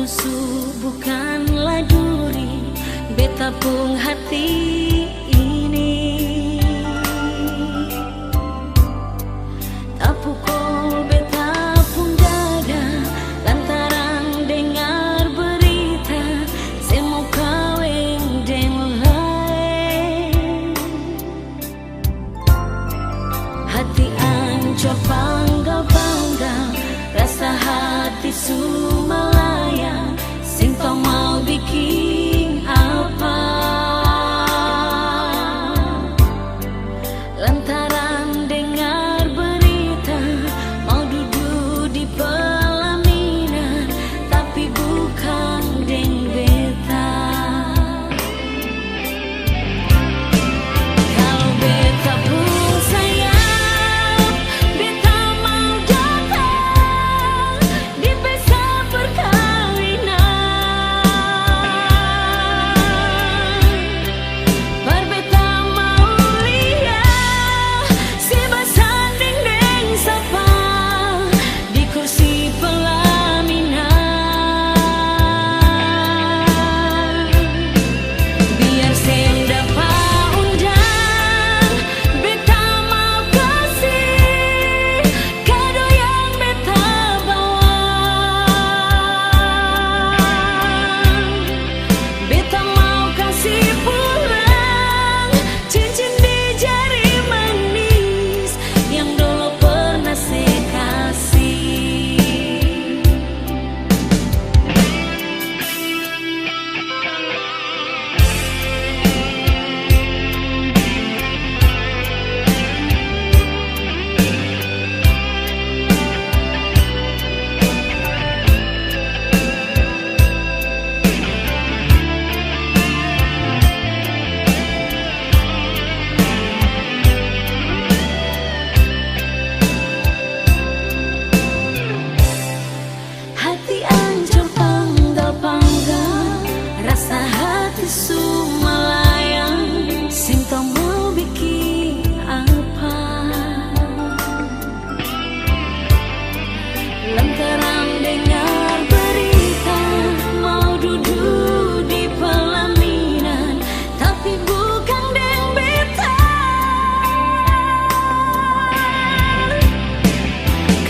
musuh bukanlah duri, beta pun hati ini. Tak pukul beta pun dada lantaran dengar berita semua kawin deng lain. Hati ancur bangga-bangga, rasa hati Sumalaya, sing tau mau bikin apa. Lantaran dengar berita mau duduk di pelaminan, tapi bukan deng beta. Kalau beta pun sayang, beta mau datang di pesta perkawinan. Bar beta mau lihat si basanding deng sapa di kursi pelaminan. Biar saya dapat undang, beta mau kasih kado yang beta bawa. Beta mau kasih pulang cincin di jari manis yang dulu pernah saya kasih. Hati ancur bangga-bangga, rasa hati Sumalaya, sing tau mau bikin apa. Lantaran dengar berita mau duduk di pelaminan, tapi bukan deng beta.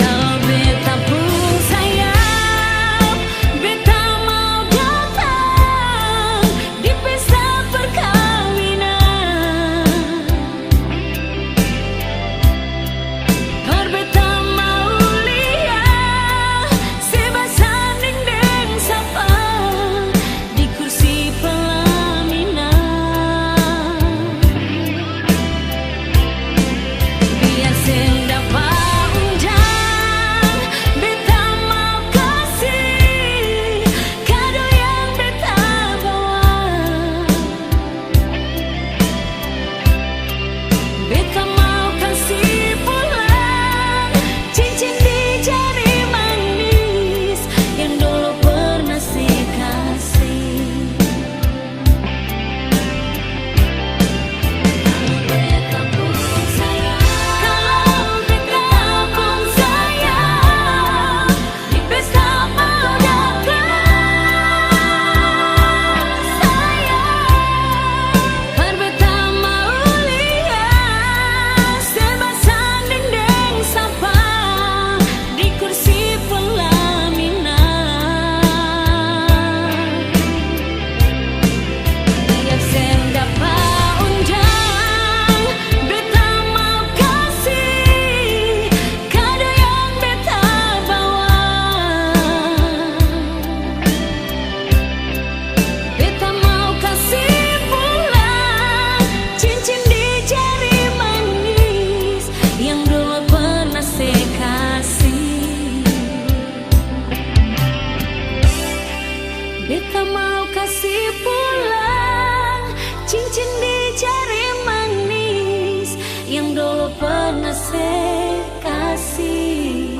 Kalau beta pun sayang, beta mau datang di pesta perkawinan. Bar beta mau lihat si basanding deng sapa di kursi pelaminan. Biar saya dapat undang, beta mau kasih kado yang beta bawa. Beta mau kasih pulang cincin di jari manis yang dulu pernah saya kasih. Kalau beta pun sayang, di pesta mau datang sayang. Bar beta mau lihat si basanding deng sapa di kursi pelaminan. Biar saya dapat undang, beta mau kasih kado yang beta bawa. Beta mau kasih pulang cincin di jari manis yang dulu pernah saya kasih. Beta mau kasih pulang cincin di jari manis yang dulu pernah saya kasih.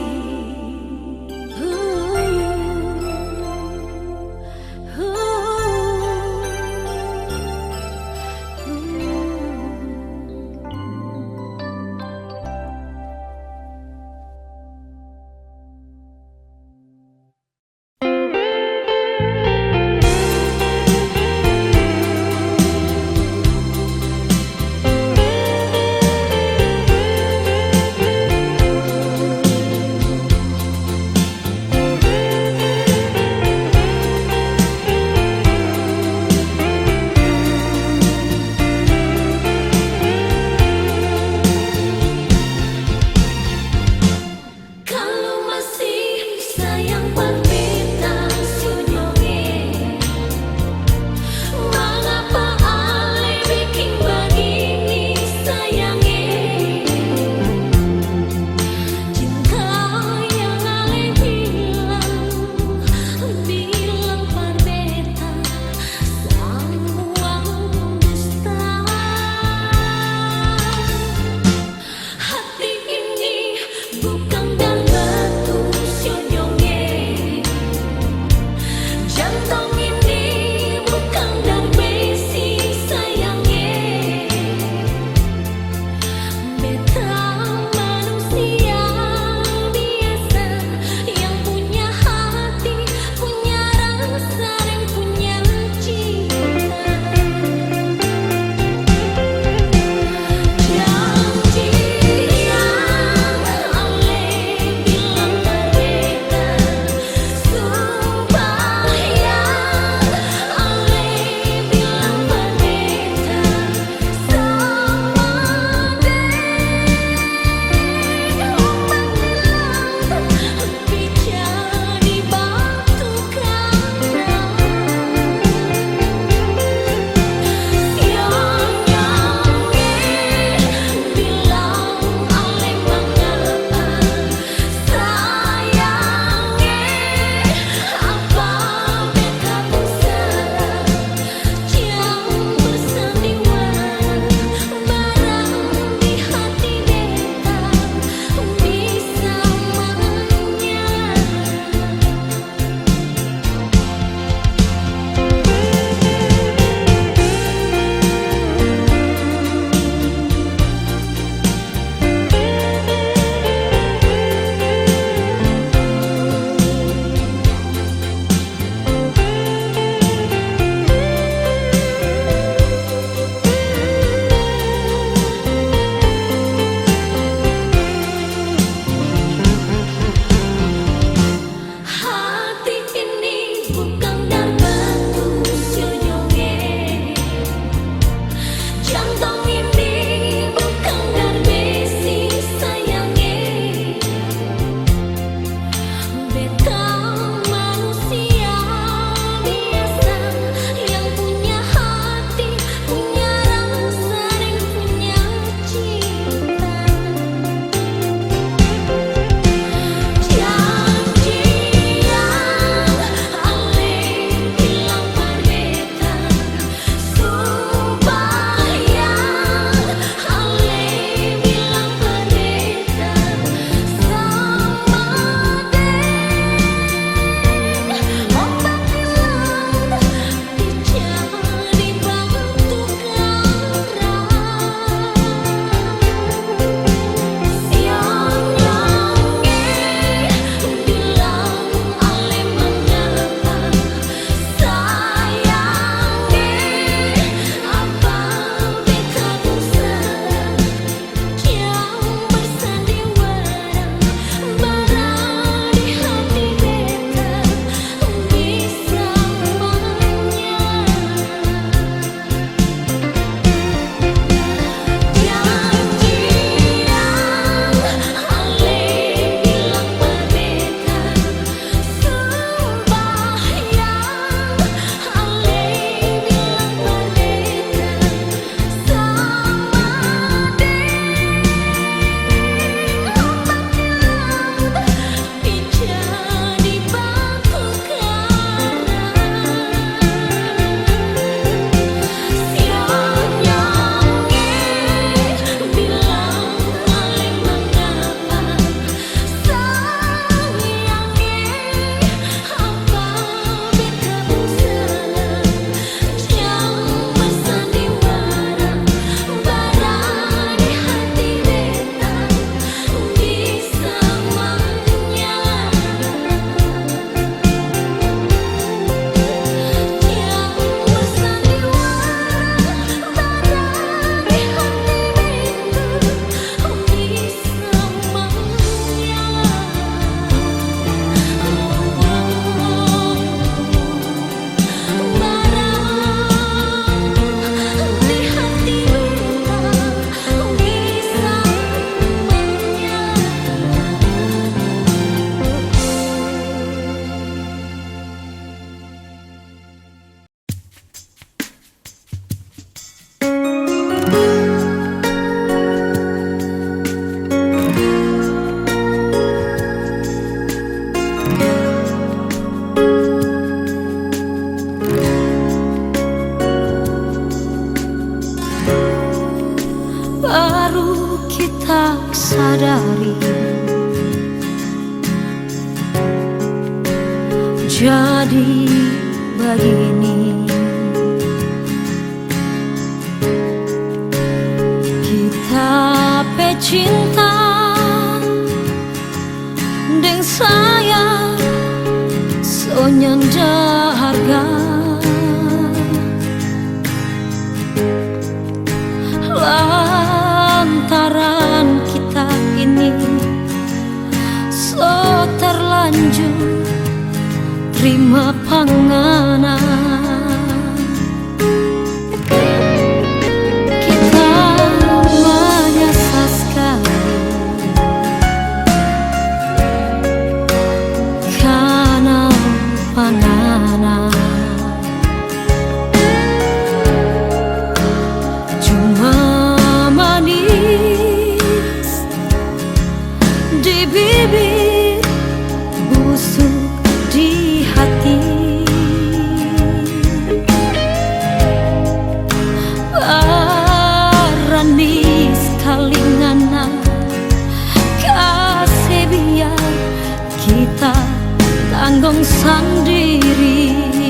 bukan dar batu sujunge. Jantung ini bukan dar besi sayange. Beta manusia biasa yang punya hati, punya rasa dan punya cinta. Baru kita sadari jadi begini. Kita pecinta deng saya sonyanda harga. Lantaran kita ini so terlanjur terima panganan. Kita menyasa sekali karena panganan. Bibir busuk di hati, berani sekali ngana kasih biar kita tanggung sendiri.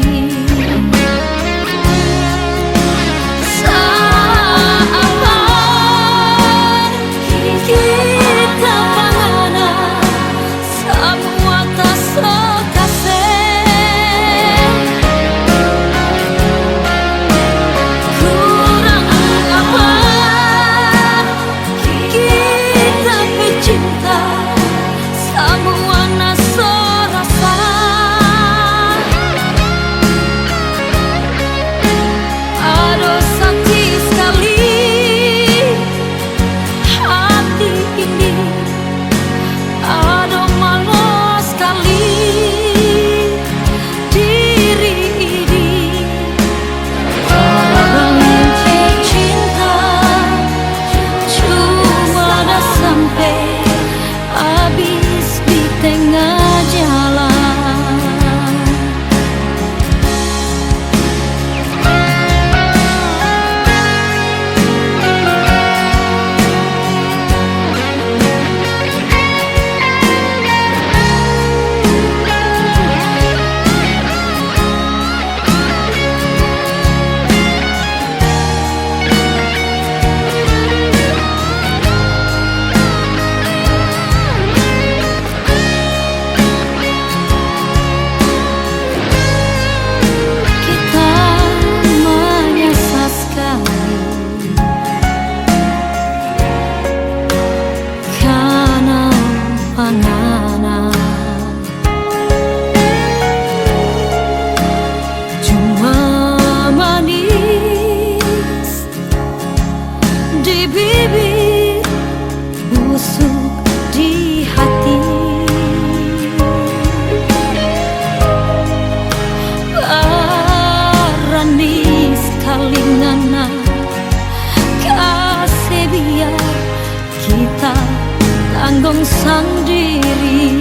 sendiri.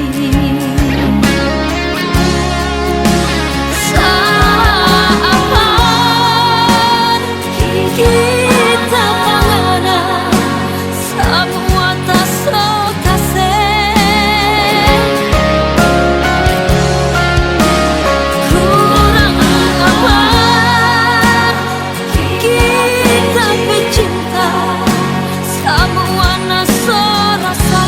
Saat kita mengenal semua tak sekasih, kurang apa kita bercinta, semua nasa rasa.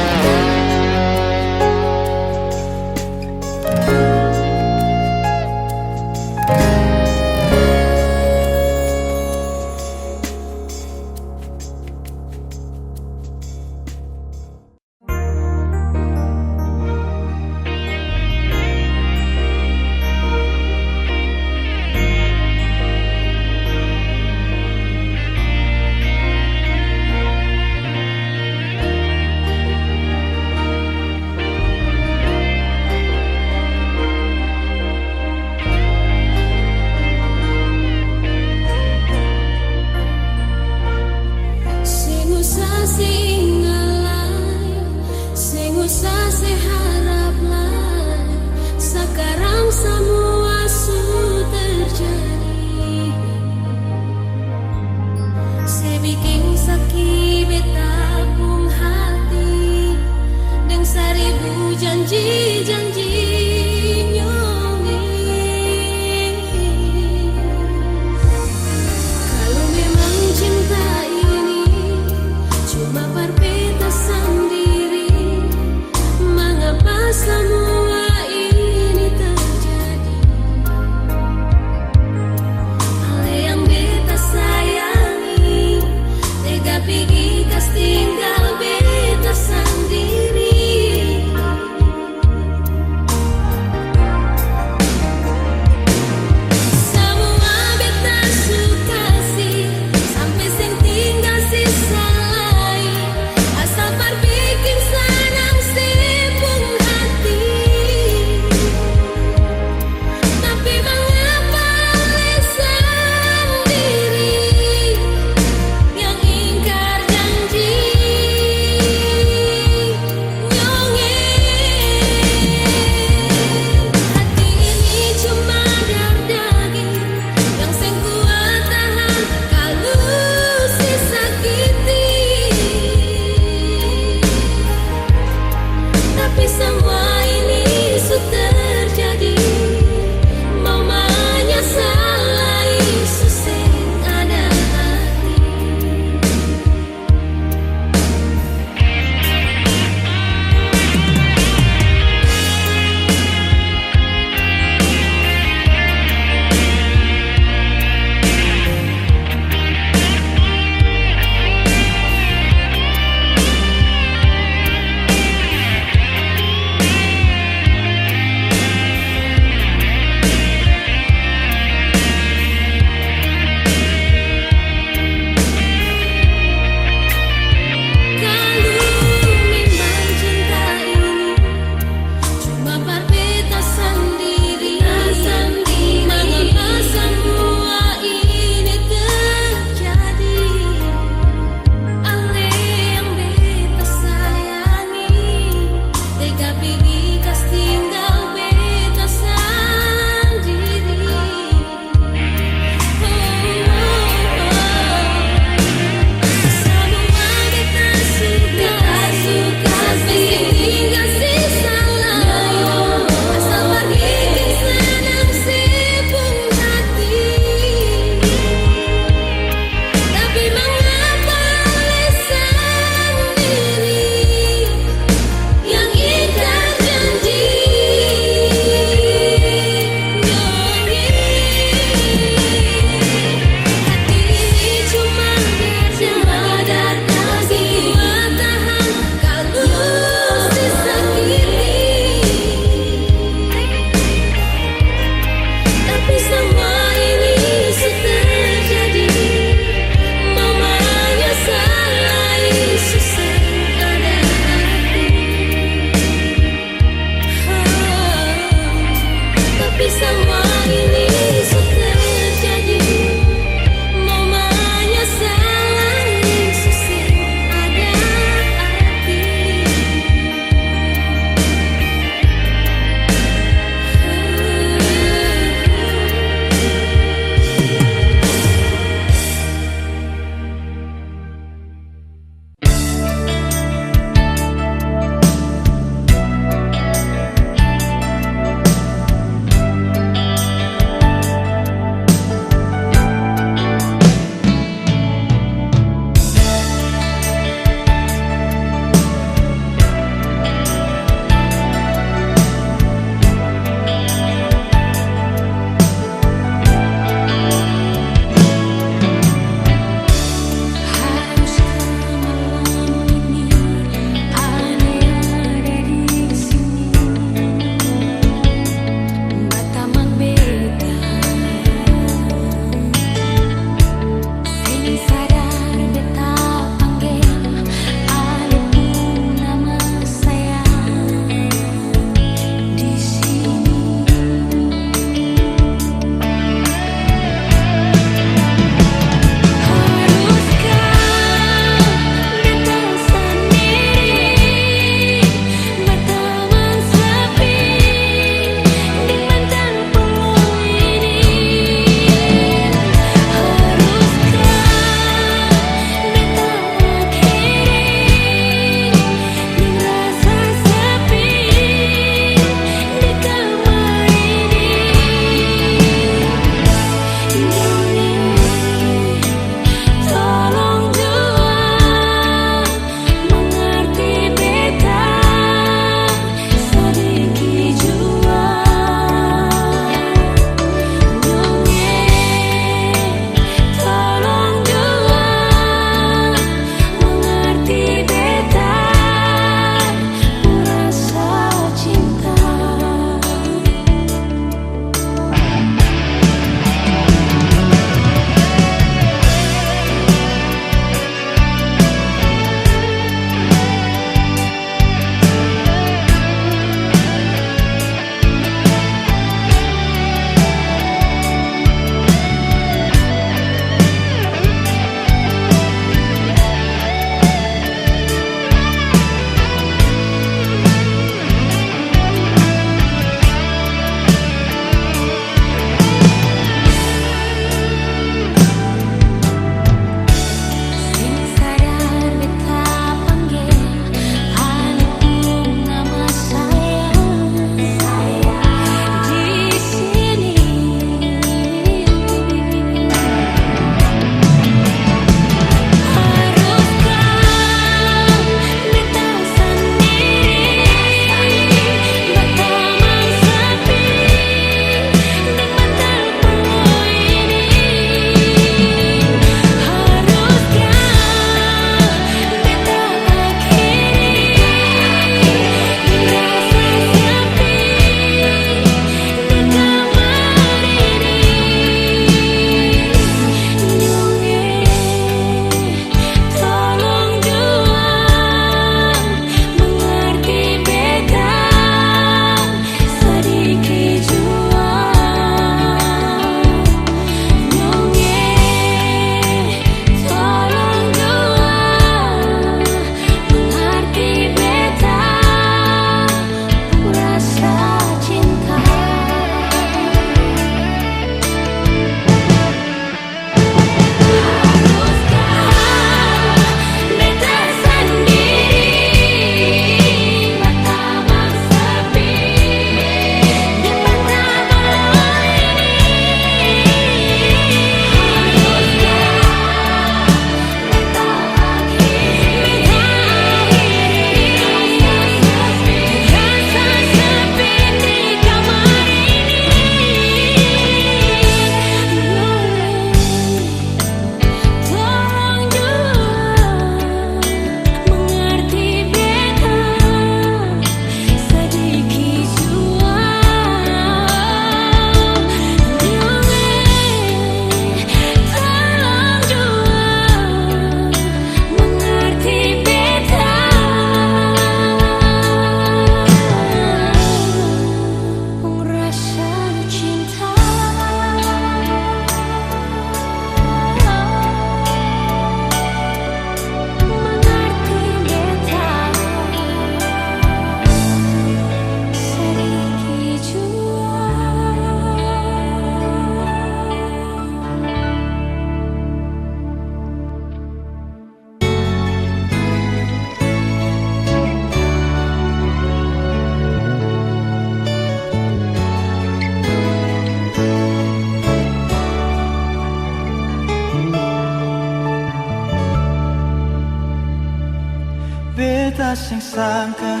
Beta sing sangka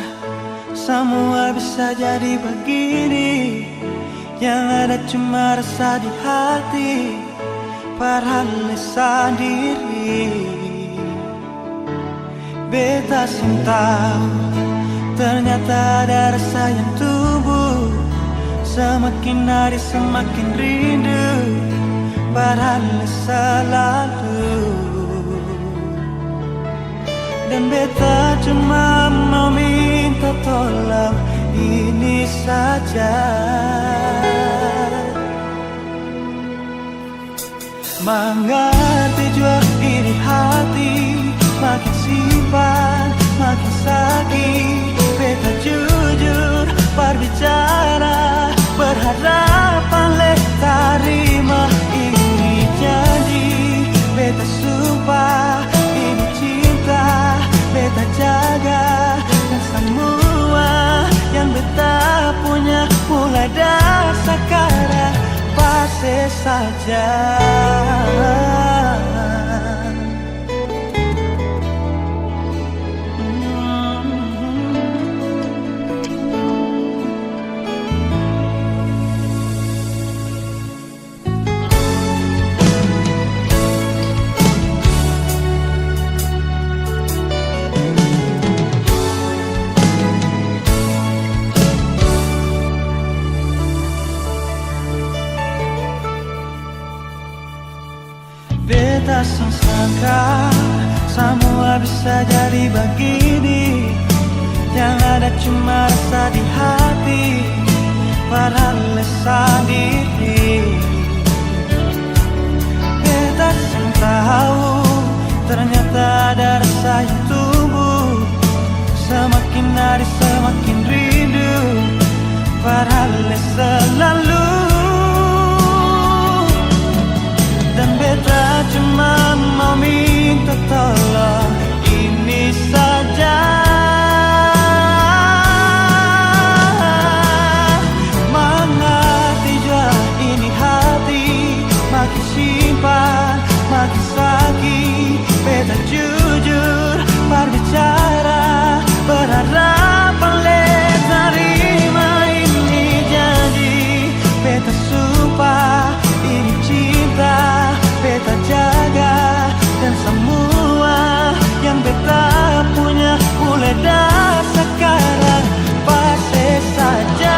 semua bisa jadi begini, yang ada cuma rasa di hati, padahal sendiri. Beta sing tahu ternyata ada rasa yang tumbuh, semakin hari semakin rindu, padahal selalu. Dan beta cuma mau minta tolong ini saja, mengerti jua iri hati, makin simpan makin sakit. Beta jujur berbicara, berhadapan le tarima ini janji. Beta sumpah ini cinta, beta jaga, dan semua yang beta punya mulai dari sekarang pasti saja. Beta sangka semua bisa jadi begini, yang ada cuma rasa di hati, padahal sendiri. Beta sang tahu ternyata ada rasa yang tumbuh, semakin hari semakin rindu, padahal selalu. Dan beta cuma mau minta tolong ini saja, mengerti jua ini hati, makin simpan makin sakit. Beta jujur berbicara, berhadapan le terima ini janji. Beta sumpah ini cinta, beta jaga, dan semua yang beta punya mulai dari sekarang pasti saja.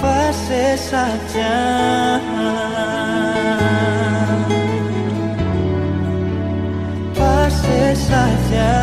Pasti saja, pasti saja.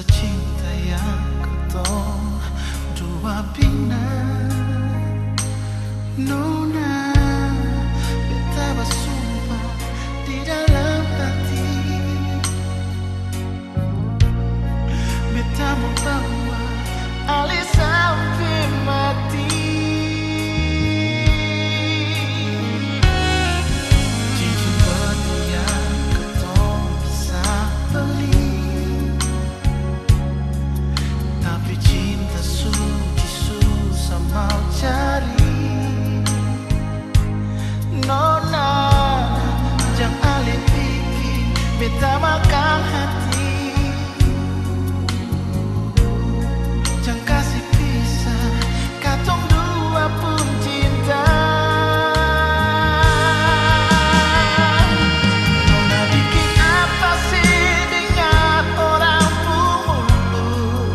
Rasa cinta yang ketong dua bina Nona beta bersumpah di dalam hati Beta mau bawa alih sampai mati Cincin batu yang ketong bisa beli Tapi cinta suci susah mau cari Nona jangan alih pikir beta makan hati Jangan kasih pisah katong dua pun cinta Nona bikin apa sih dengan orang pemulung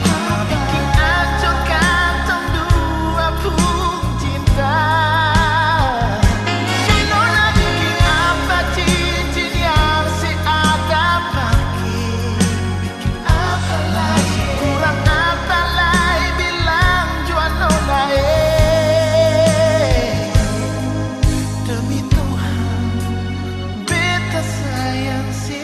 Nona bikin acur katong dua pun cinta Nona bikin apa cincin yang si Adam pakai Bikin apa lagi kurang apa lagi bilang jual Nona Demi Tuhan beta sayang sih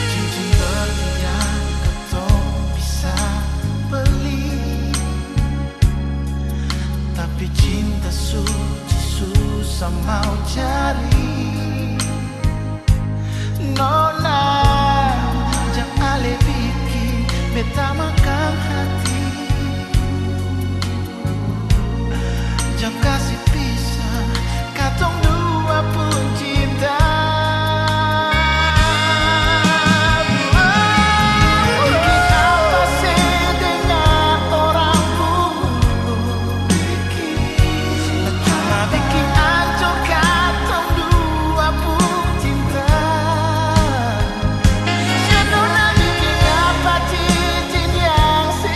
Cincin berlian ketong bisa beli Tapi cinta suci susah mau cari Nona jangan alih pikir beta makan hati Jangan kasih pisah katong dua pun cinta Bikin apa sih dengan orang pemulung Bikin hancur katong dua pun cinta Nona bikin apa cincin yang si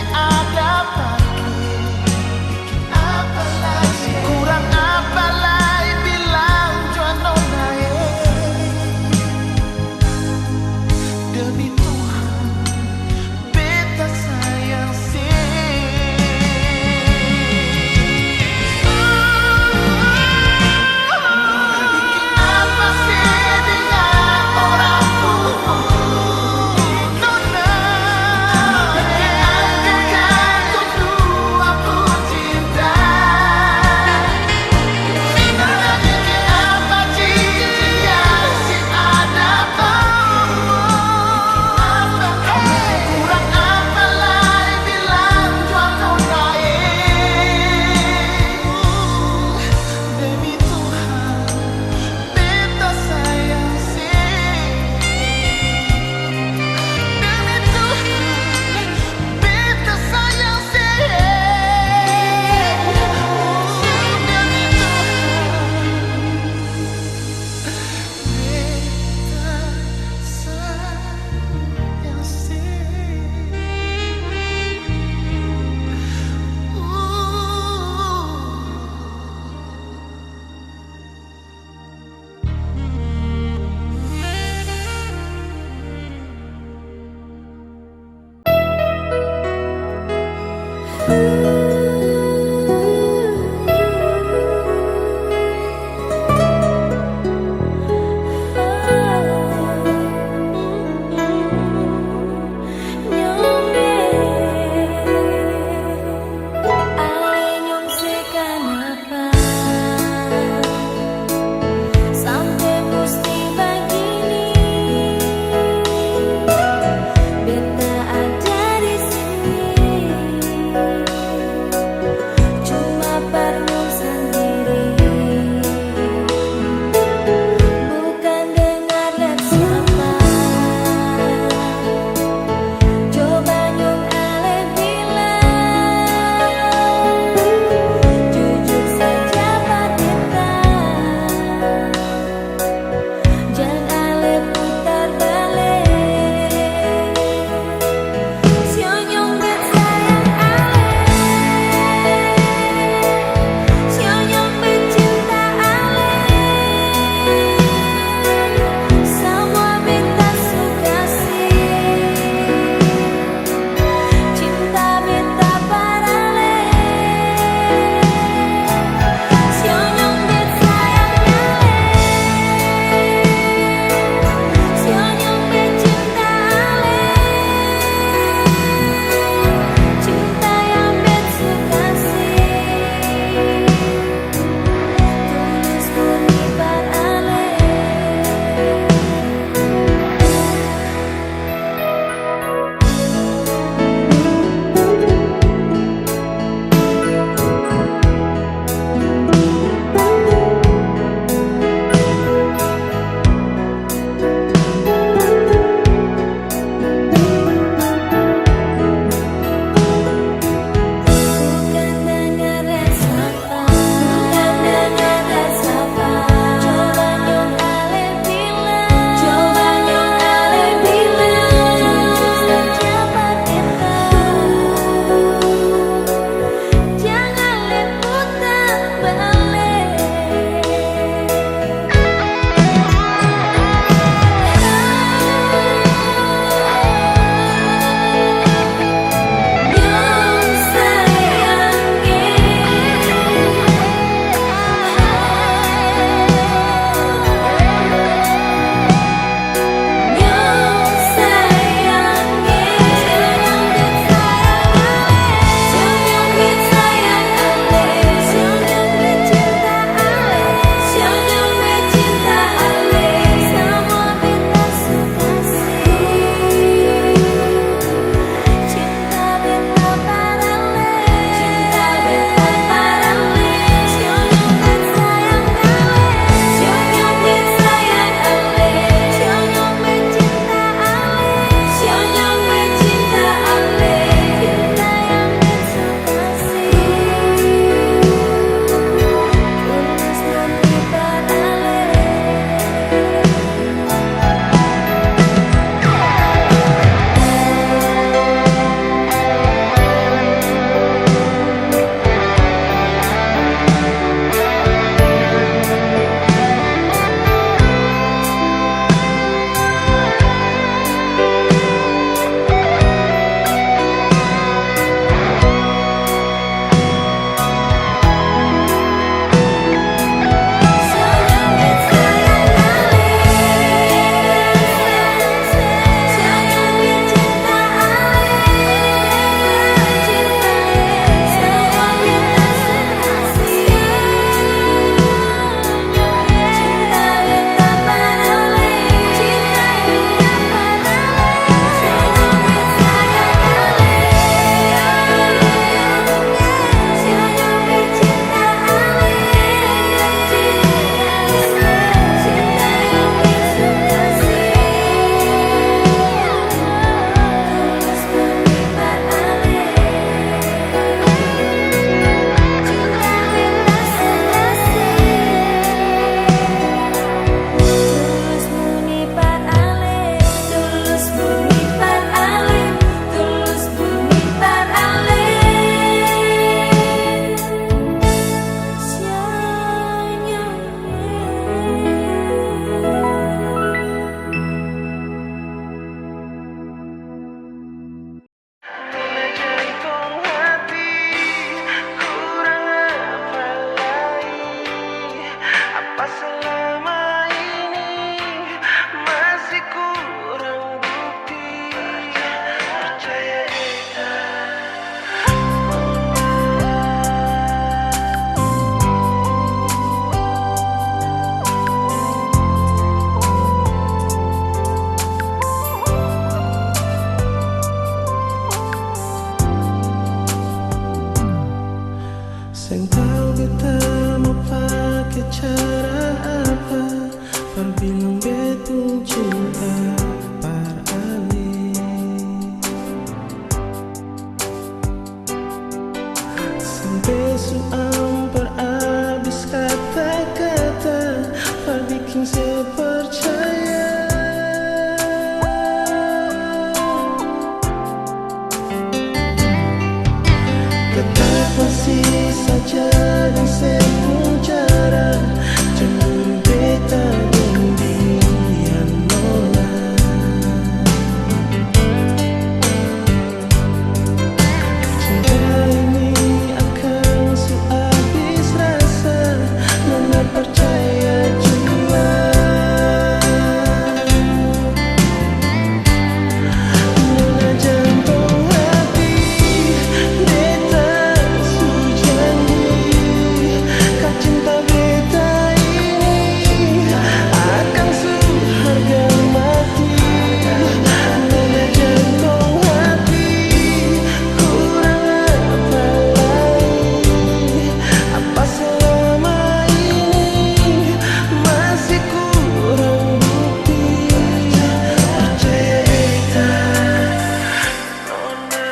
beta mau pakai cara apa? Par bilang betul cinta par ali. Sampai suam par habis kata-kata, par bikin saya percaya. Tetap masih saja dan sepenjara, cemburu beta dan dia nolak. Cinta ini akan habis rasa, nona percaya jua. Nona jantung hati beta su janji, kau cinta beta ini akan su harga mati. Nona jantung hati, kurang apa lagi? Apa selama ini masih kurang bukti? Percaya beta, nona.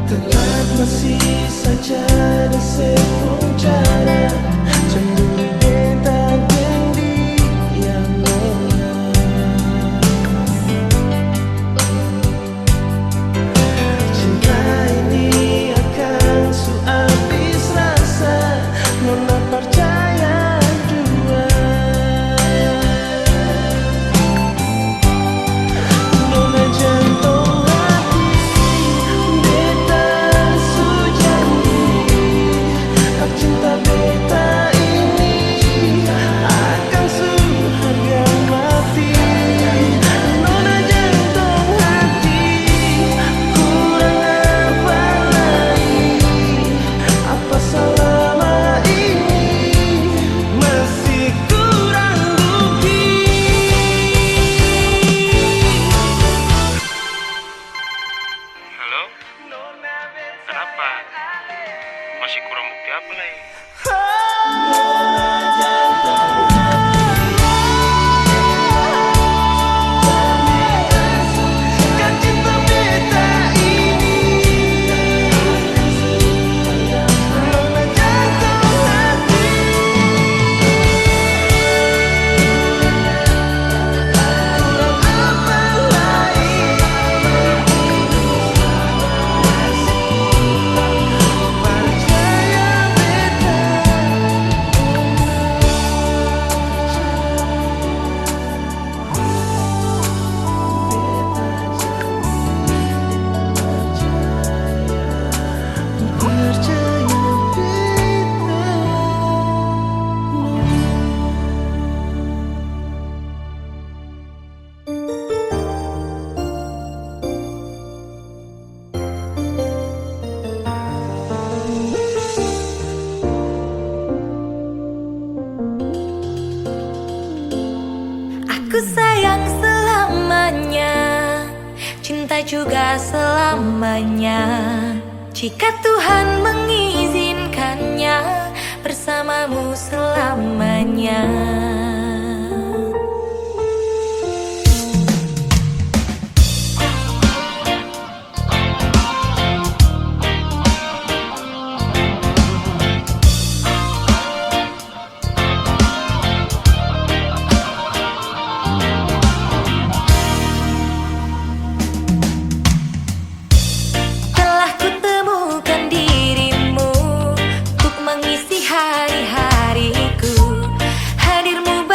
Tetap masih saja di sepenjara, cemburu beta dan dia nolak. Cinta ini akan habis rasa, nona percaya jua. Nona jantung hati beta su janji, kau cinta beta ini akan su harga mati. Nona jantung hati, kurang apa lagi? Apa selama ini masih kurang bukti? Halo, kenapa? Masih kurang bukti apa lagi? Kau cinta beta ini, nona jantung hati, kurang apa lagi? Percaya beta. Aku sayang selamanya, cinta juga selamanya. Jika Tuhan mengizinkannya, bersamamu selamanya. Telah kutemukan dirimu untuk mengisi hari-hariku. Hadirmu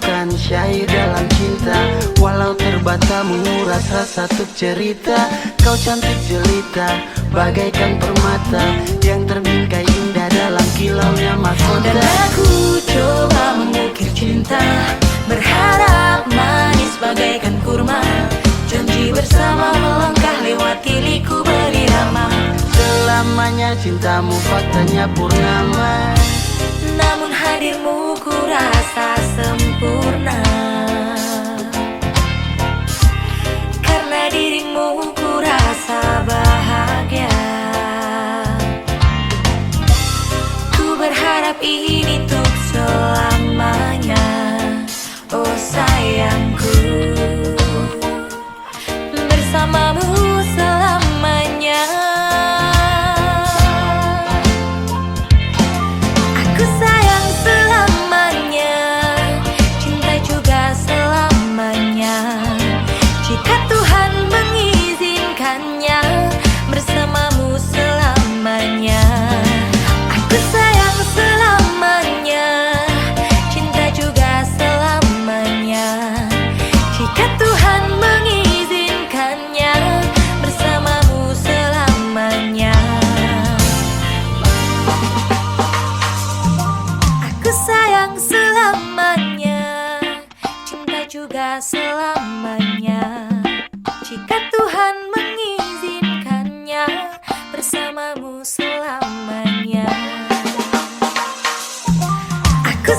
bukan syair dalam cinta. Walau terbata menguras rasa untuk cerita. Kau cantik jelita bagaikan permata yang terbingkai indah dalam kilaunya mahkota. Dan aku coba mengukir cinta, berharap manis bagaikan kurma. Janji bersama melangkah lewati liku berirama. Selamanya cintamu faktanya purnama, namun hadirmu ku rasa sempurna. Karena dirimu ku rasa bahagia. Ku berharap ini untuk selamanya. Oh sayangku, bersamamu selamanya. Aku sayang selamanya, cinta juga selamanya. Jika Tuhan mengizinkannya, bersamamu selamanya. Aku sayang selamanya, cinta juga selamanya. Jika Tuhan mengizinkannya, bersamamu selamanya. Aku sayang selamanya, cinta juga selamanya. Jika Tuhan mengizinkannya, bersamamu selamanya. Aku